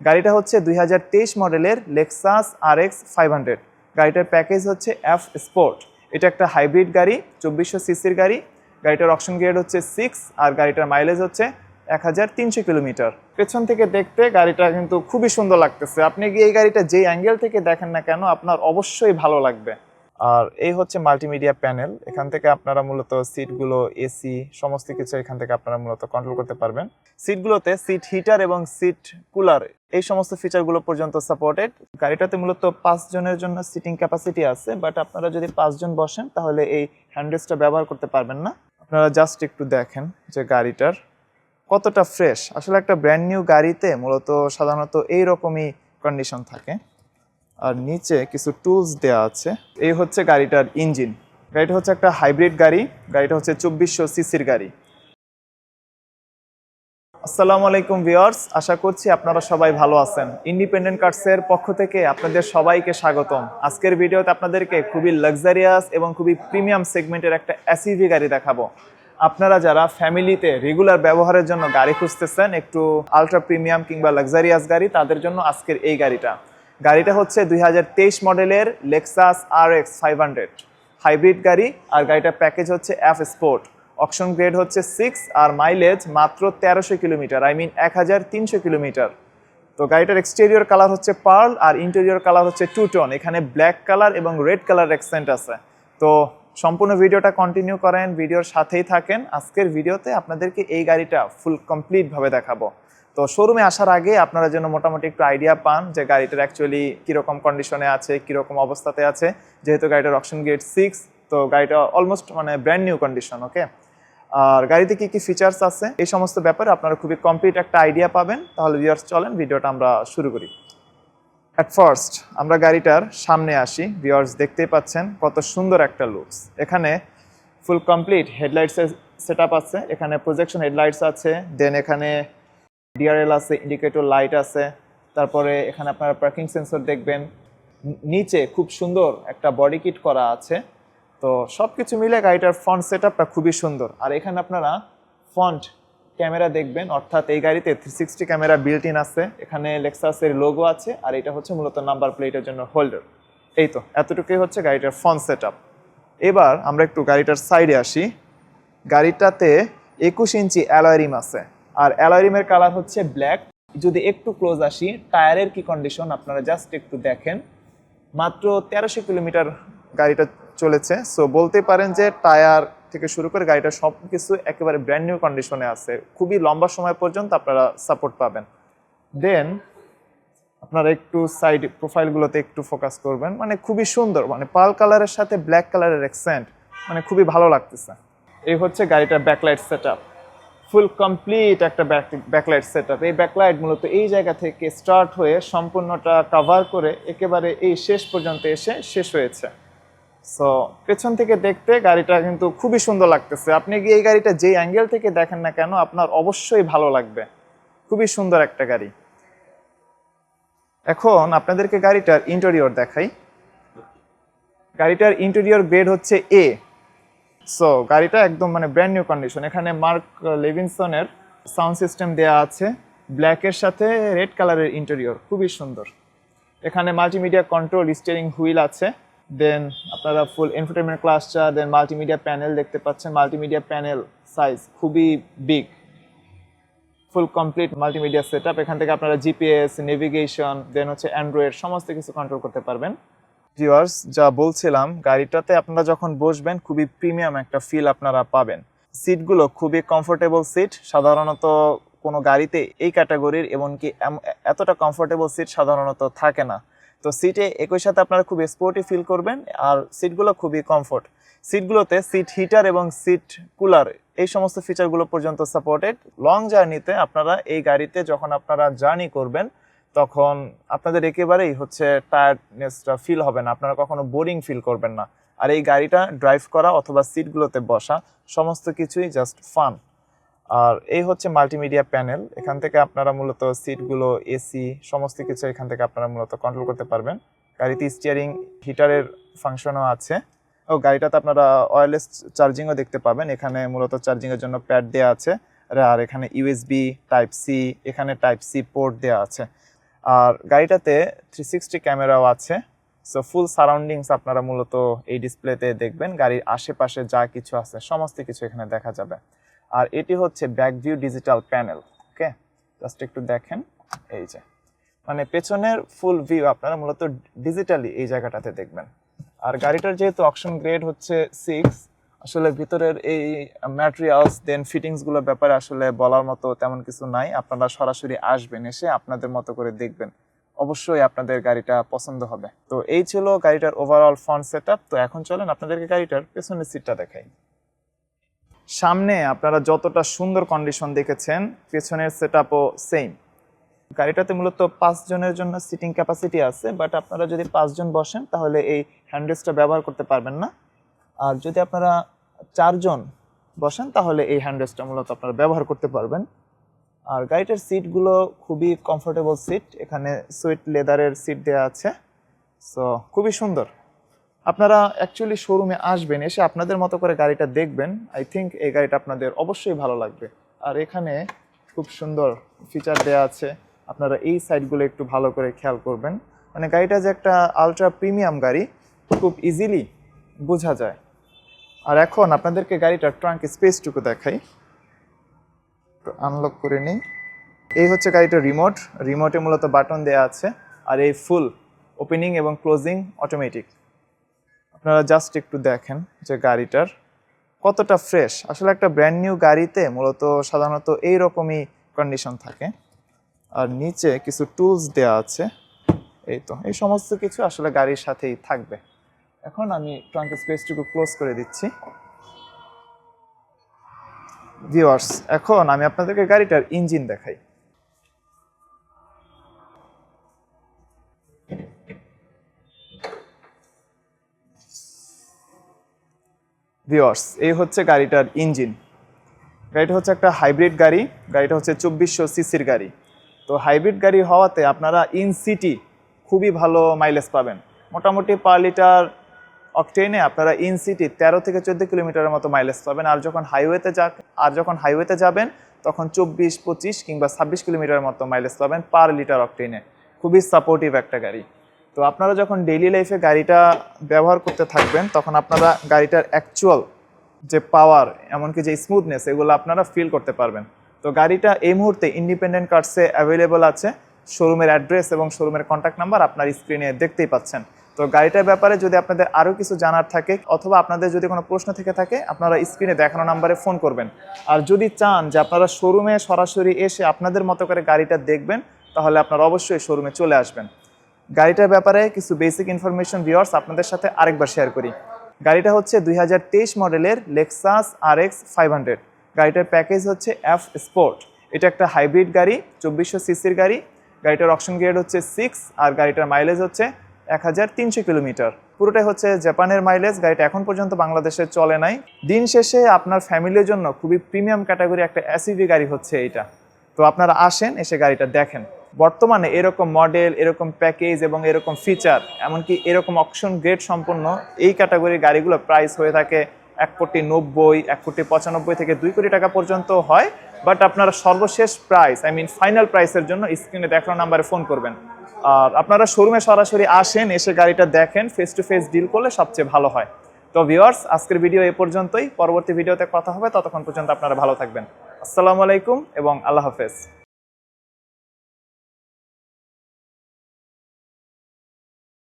গাড়িটা হচ্ছে 2023 মডেলের লেক্সাস RX 500। গাড়িটার প্যাকেজ হচ্ছে F স্পোর্ট। এটা একটা হাইব্রিড গাড়ি, 2400 সিসির গাড়ি। গাড়িটার অকশন গ্রেড হচ্ছে 6 আর গাড়িটার মাইলেজ হচ্ছে 1300 কিলোমিটার। পেছন থেকে দেখতে গাড়িটা কিন্তু খুবই সুন্দর লাগতেছে। আপনি কি এই গাড়িটা যেই অ্যাঙ্গেল থেকে দেখেন না কেন আপনার অবশ্যই ভালো লাগবে। আর এই হচ্ছে মাল্টিমিডিয়া প্যানেল। এখান থেকে আপনারা মূলত সিটগুলো, এসি সমস্ত কিছু এখান থেকে আপনারা মূলত কন্ট্রোল করতে পারবেন। সিটগুলোতে সিট হিটার এবং সিট কুলার এই সমস্ত ফিচারগুলো পর্যন্ত সাপোর্টেড। গাড়িটাতে মূলত 5 জনের জন্য সিটিং ক্যাপাসিটি আছে, বাট আপনারা যদি 5 জন বসেন তাহলে এই হ্যান্ডরেস্টটা ব্যবহার করতে পারবেন না। আপনারা জাস্ট একটু দেখেন যে গাড়িটার কতটা ফ্রেশ। আসলে একটা ব্র্যান্ড নিউ গাড়িতে মূলত সাধারণত এইরকমই কন্ডিশন থাকে। আর নিচে কিছু টুলস দেওয়া আছে। এই হচ্ছে গাড়িটার ইঞ্জিন। গাড়িটা হচ্ছে একটা হাইব্রিড গাড়ি। গাড়িটা হচ্ছে 2400 সিসির গাড়ি। আসসালামু আলাইকুম ভিউয়ার্স, আশা করছি আপনারা সবাই ভালো আছেন। ইন্ডিপেন্ডেন্ট কার্সের পক্ষ থেকে আপনাদের সবাইকে স্বাগতম। আজকের ভিডিওতে আপনাদেরকে খুবই লাক্সারিয়াস এবং খুবই প্রিমিয়াম সেগমেন্টের একটা এসইভি গাড়ি দেখাবো। আপনারা যারা ফ্যামিলিতে রেগুলার ব্যবহারের জন্য গাড়ি খুঁজতেছেন, একটু আলট্রা প্রিমিয়াম কিংবা লাক্সারিয়াস গাড়ি, তাদের জন্য আজকের এই গাড়িটা হচ্ছে 2023 মডেলের লেক্সাস RX 500 হাইব্রিড গাড়ি। আর গাড়িটার প্যাকেজ হচ্ছে F স্পোর্ট। অকশন গ্রেড হচ্ছে 6 আর মাইলেজ মাত্র 1300 কিলোমিটার, 1300 কিলোমিটার। তো গাড়িটার এক্সটেরিয়র কালার হচ্ছে পার্ল আর ইন্টেরিয়র কালার হচ্ছে টু টোন। এখানে ব্ল্যাক কালার এবং রেড কালার অ্যাকসেন্ট আছে। তো সম্পূর্ণ ভিডিওটা কন্টিনিউ করেন, ভিডিওর সাথেই থাকেন। আজকের ভিডিওতে আপনাদেরকে এই গাড়িটা ফুল কমপ্লিটভাবে দেখাবো। তো শোরুমে আসার আগে আপনারা যেন মোটামুটি একটু আইডিয়া পান যে গাড়িটার অ্যাকচুয়ালি কীরকম কন্ডিশনে আছে, কীরকম অবস্থাতে আছে। যেহেতু গাড়িটার অকশন গ্রেড 6, তো গাড়িটা অলমোস্ট ব্র্যান্ড নিউ কন্ডিশন। ওকে, আর গাড়িতে কি কি ফিচার্স আছে এই সমস্ত ব্যাপারে আপনারা খুবই কমপ্লিট একটা আইডিয়া পাবেন। তাহলে ভিউয়ার্স চলেন ভিডিওটা আমরা শুরু করি। অ্যাট ফার্স্ট আমরা গাড়িটার সামনে আসি। ভিউয়ার্স দেখতেই পাচ্ছেন কত সুন্দর একটা লুকস। এখানে ফুল কমপ্লিট হেডলাইটসের সেটআপ আছে। এখানে প্রজেকশন হেডলাইটস আছে, দেন এখানে ডিআরএল আছে, ইন্ডিকেটর লাইট আছে। তারপরে এখানে আপনারা পার্কিং সেন্সর দেখবেন। নিচে খুব সুন্দর একটা বডি কিট করা আছে। তো সব কিছু মিলে গাড়িটার ফ্রন্ট সেটআপটা খুবই সুন্দর। আর এখানে আপনারা ফ্রন্ট ক্যামেরা দেখবেন, অর্থাৎ এই গাড়িতে 360 ক্যামেরা বিল্ট ইন আছে। এখানে লেক্সাসের লোগো আছে আর এটা হচ্ছে মূলত নাম্বার প্লেটের জন্য হোল্ডার। এই তো এতটুকুই হচ্ছে গাড়িটার ফ্রন্ট সেটআপ। এবার আমরা একটু গাড়িটার সাইডে আসি। গাড়িটাতে 21 ইঞ্চি অ্যালয় রিম আছে আর অ্যালয় রিমের কালার হচ্ছে ব্ল্যাক। যদি একটু ক্লোজ আসি, টায়ারের কি কন্ডিশন আপনারা জাস্ট একটু দেখেন। মাত্র 1300 কিলোমিটার গাড়িটা চলেছে। সো বলতে পারেন যে টায়ার থেকে শুরু করে গাড়িটা সব কিছু একেবারে ব্র্যান্ড নিউ কন্ডিশনে আছে। খুবই লম্বা সময় পর্যন্ত আপনারা সাপোর্ট পাবেন। দেন আপনারা একটু সাইড প্রোফাইলগুলোতে একটু ফোকাস করবেন। খুবই সুন্দর, পার্ল কালারের সাথে ব্ল্যাক কালারের অ্যাকসেন্ট, খুবই ভালো লাগতেছে। এই হচ্ছে গাড়িটার ব্যাকলাইট সেটআপ। ফুল কমপ্লিট একটা ব্যাকলাইট সেটআপ। এই ব্যাকলাইট মূলত এই জায়গা থেকে স্টার্ট হয়ে সম্পূর্ণটা কভার করে একেবারে এই শেষ পর্যন্ত এসে শেষ হয়েছে। সো পেছন থেকে দেখতে গাড়িটা কিন্তু খুবই সুন্দর লাগতেছে। আপনি কি এই গাড়িটা যেই অ্যাঙ্গেল থেকে দেখেন না কেন আপনার অবশ্যই ভালো লাগবে। খুবই সুন্দর একটা গাড়ি। এখন আপনাদেরকে গাড়িটার ইন্টেরিয়র দেখাই। গাড়িটার ইন্টেরিয়র গ্রেড হচ্ছে A। সো গাড়িটা একদম ব্র্যান্ড নিউ কন্ডিশন। এখানে মার্ক লেভিনসনের সাউন্ড সিস্টেম দেয়া আছে, ব্ল্যাকের সাথে রেড কালারের ইন্টেরিয়র, খুবই সুন্দর। এখানে মাল্টিমিডিয়া কন্ট্রোল স্টিয়ারিং হুইল আছে। দেন আপনারা ফুল এন্টারটেইনমেন্ট ক্লাসটা, দেন মাল্টিমিডিয়া প্যানেল দেখতে পাচ্ছেন। মাল্টিমিডিয়া প্যানেল সাইজ খুবই big, full complete multimedia setup. এখান থেকে আপনারা জিপিএস, নেভিগেশন, দেন হচ্ছে অ্যান্ড্রয়েড সমস্ত কিছু কন্ট্রোল করতে পারবেন। ভিউয়ার্স যা বলছিলাম, গাড়িটাতে আপনারা যখন বসবেন খুবই প্রিমিয়াম একটা ফিল আপনারা পাবেন। সিটগুলো খুবই কমফোর্টেবল সিট। সাধারণত কোনো গাড়িতে এই ক্যাটাগরির এমনকি এতটা কমফোর্টেবল সিট সাধারণত থাকে না। তো সিটে একই সাথে আপনারা খুব স্পোর্টি ফিল করবেন আর সিটগুলো খুবই কমফোর্ট। সিটগুলোতে সিট হিটার এবং সিট কুলার এই সমস্ত ফিচারগুলো পর্যন্ত সাপোর্টেড। লং জার্নিতে আপনারা এই গাড়িতে যখন আপনারা জার্নি করবেন তখন আপনাদের একেবারেই টায়ার্ডনেসটা ফিল হবে না, আপনারা কখনো বোরিং ফিল করবেন না। আর এই গাড়িটা ড্রাইভ করা অথবা সিটগুলোতে বসা সমস্ত কিছুই জাস্ট ফান। আর এই হচ্ছে মাল্টিমিডিয়া প্যানেল। এখান থেকে আপনারা মূলত সিটগুলো, এসি সমস্ত কিছু এখান থেকে আপনারা মূলত কন্ট্রোল করতে পারবেন। গাড়িতে স্টিয়ারিং হিটারের ফাংশনও আছে। ও গাড়িটাতে আপনারা ওয়্যারলেস চার্জিংও দেখতে পাবেন। এখানে মূলত চার্জিংয়ের জন্য প্যাড দেওয়া আছে। আর এখানে USB টাইপ C, এখানে টাইপ C পোর্ট দেওয়া আছে। আর গাড়িটাতে 360 ক্যামেরাও আছে। সো ফুল সারাউন্ডিংস আপনারা মূলত এই ডিসপ্লেতে দেখবেন। গাড়ির আশেপাশে যা কিছু আছে সমস্ত কিছু এখানে দেখা যাবে। আর এটি হচ্ছে ব্যাক ভিউ ডিজিটাল প্যানেল। ওকে, জাস্ট একটু দেখেন, এই যে মানে পেছনের ফুল ভিউ আপনারা মূলত ডিজিটালি এই জায়গাটাতে দেখবেন। আর গাড়িটার যেহেতু অকশন গ্রেড হচ্ছে 6, আসলে ভিতরের এই ম্যাটেরিয়ালস দেন ফিটিংসগুলোর ব্যাপারে আসলে বলার মতো তেমন কিছু নাই। আপনারা সরাসরি আসবেন, এসে আপনাদের মতো করে দেখবেন, অবশ্যই আপনাদের গাড়িটা পছন্দ হবে। তো এই ছিল গাড়িটার ওভারঅল ফ্রন্ট সেটআপ। তো এখন চলেন আপনাদেরকে গাড়িটার পেছনের সিটটা দেখাই। সামনে আপনারা যতটা সুন্দর কন্ডিশন দেখেছেন, পেছনের সেটআপও সেম। গাড়িটাতে মূলত 5 জনের জন্য সিটিং ক্যাপাসিটি আছে, বাট আপনারা যদি 5 জন বসেন তাহলে এই হ্যান্ডরেস্টটা ব্যবহার করতে পারবেন না। আর যদি আপনারা 4 জন বসেন তাহলে এই হ্যান্ডরেস্টটা মূলত আপনারা ব্যবহার করতে পারবেন। আর গাড়িটার সিটগুলো খুবই কমফোর্টেবল সিট, এখানে সুইট লেদারের সিট দেওয়া আছে। সো খুবই সুন্দর। আপনারা অ্যাকচুয়ালি শোরুমে আসবেন, এসে আপনাদের মতো করে গাড়িটা দেখবেন। আই থিঙ্ক এই গাড়িটা আপনাদের অবশ্যই ভালো লাগবে। আর এখানে খুব সুন্দর ফিচার দেওয়া আছে, আপনারা এই সাইডগুলো একটু ভালো করে খেয়াল করবেন। মানে গাড়িটা যে একটা আলট্রা প্রিমিয়াম গাড়ি খুব ইজিলি বোঝা যায়। আর এখন আপনাদেরকে গাড়িটার ট্রাঙ্ক স্পেসটুকু দেখাই, আনলক করে নিই। এই হচ্ছে গাড়িটার রিমোটে মূলত বাটন দেওয়া আছে। আর এই ফুল ওপেনিং এবং ক্লোজিং অটোমেটিক। আপনারা জাস্ট একটু দেখেন যে গাড়িটার কতটা ফ্রেশ। আসলে একটা ব্র্যান্ড নিউ গাড়িতে মূলত সাধারণত এইরকমই কন্ডিশন থাকে। আর নিচে কিছু টুলস দেওয়া আছে, এই সমস্ত কিছু আসলে গাড়ির সাথেই থাকবে। এখন আমি ট্রাঙ্ক স্পেসটুকু ক্লোজ করে দিচ্ছি। ভিউয়ার্স, এখন আমি আপনাদেরকে গাড়িটার ইঞ্জিন দেখাই। ভিউয়ার্স, এই হচ্ছে গাড়িটার ইঞ্জিন। গাড়িটা হচ্ছে একটা হাইব্রিড গাড়ি, গাড়িটা হচ্ছে 2400 সিসির গাড়ি। তো হাইব্রিড গাড়ি হওয়াতে আপনারা ইন সিটি খুবই ভালো মাইলেজ পাবেন। মোটামুটি পার লিটার অকটেনে আপনারা ইন সিটি 13 থেকে 14 কিলোমিটারের মতো মাইলেজ পাবেন। আর যখন হাইওয়েতে যাবেন তখন 24, 25 কিংবা 26 কিলোমিটারের মতো মাইলেজ পাবেন পার লিটার অকটেনে। খুবই সাপোর্টিভ একটা গাড়ি। তো আপনারা যখন ডেইলি লাইফে গাড়িটা ব্যবহার করতে থাকবেন তখন আপনারা গাড়িটার অ্যাকচুয়াল যে পাওয়ার, এমনকি যে স্মুথনেস, এগুলো আপনারা ফিল করতে পারবেন। তো গাড়িটা এই মুহূর্তে ইন্ডিপেন্ডেন্ট কার্সে অ্যাভেলেবল আছে। শোরুমের অ্যাড্রেস এবং শোরুমের কন্ট্যাক্ট নাম্বার আপনার স্ক্রিনে দেখতেই পাচ্ছেন। তো গাড়িটার ব্যাপারে যদি আপনাদের আরও কিছু জানার থাকে অথবা আপনাদের যদি কোনো প্রশ্ন থেকে থাকে, আপনারা স্ক্রিনে দেখানো নাম্বারে ফোন করবেন। আর যদি চান যে আপনারা শোরুমে সরাসরি এসে আপনাদের মতো করে গাড়িটা দেখবেন, তাহলে আপনারা অবশ্যই শোরুমে চলে আসবেন। গাড়িটার ব্যাপারে কিছু বেসিক ইনফরমেশন ভিউয়ার্স আপনাদের সাথে আরেকবার শেয়ার করি। গাড়িটা হচ্ছে 2023 মডেলের লেক্সাস RX 500। গাড়িটার প্যাকেজ হচ্ছে F স্পোর্ট। এটা একটা হাইব্রিড গাড়ি, 2400 সিসির গাড়ি। গাড়িটার অকশন গ্রেড হচ্ছে 6 আর গাড়িটার মাইলেজ হচ্ছে 1300 কিলোমিটার। পুরোটাই হচ্ছে জাপানের মাইলেজ। গাড়িটা এখন পর্যন্ত বাংলাদেশে চলে নাই। দিন শেষে আপনার ফ্যামিলির জন্য খুবই প্রিমিয়াম ক্যাটাগরি একটা SUV গাড়ি হচ্ছে এইটা। তো আপনারা আসেন, এসে গাড়িটা দেখেন। বর্তমানে এরকম মডেল, এরকম প্যাকেজ এবং এরকম ফিচার, এমনকি এরকম অকশন গ্রেড সম্পন্ন এই ক্যাটাগরির গাড়িগুলো প্রাইস হয়ে থাকে 1,90,00,000, 1,95,00,000 থেকে 2 কোটি টাকা পর্যন্ত হয়। বাট আপনারা সর্বশেষ প্রাইস, ফাইনাল প্রাইসের জন্য স্ক্রিনে দেখানো নাম্বারে ফোন করবেন। আর আপনারা শোরুমে সরাসরি আসেন, এসে গাড়িটা দেখেন, ফেস টু ফেস ডিল করলে সবচেয়ে ভালো হয়। তো ভিউয়ার্স, আজকের ভিডিও এ পর্যন্তই। পরবর্তী ভিডিওতে কথা হবে, ততক্ষণ পর্যন্ত আপনারা ভালো থাকবেন। আসসালামু আলাইকুম এবং আল্লাহ হাফেজ।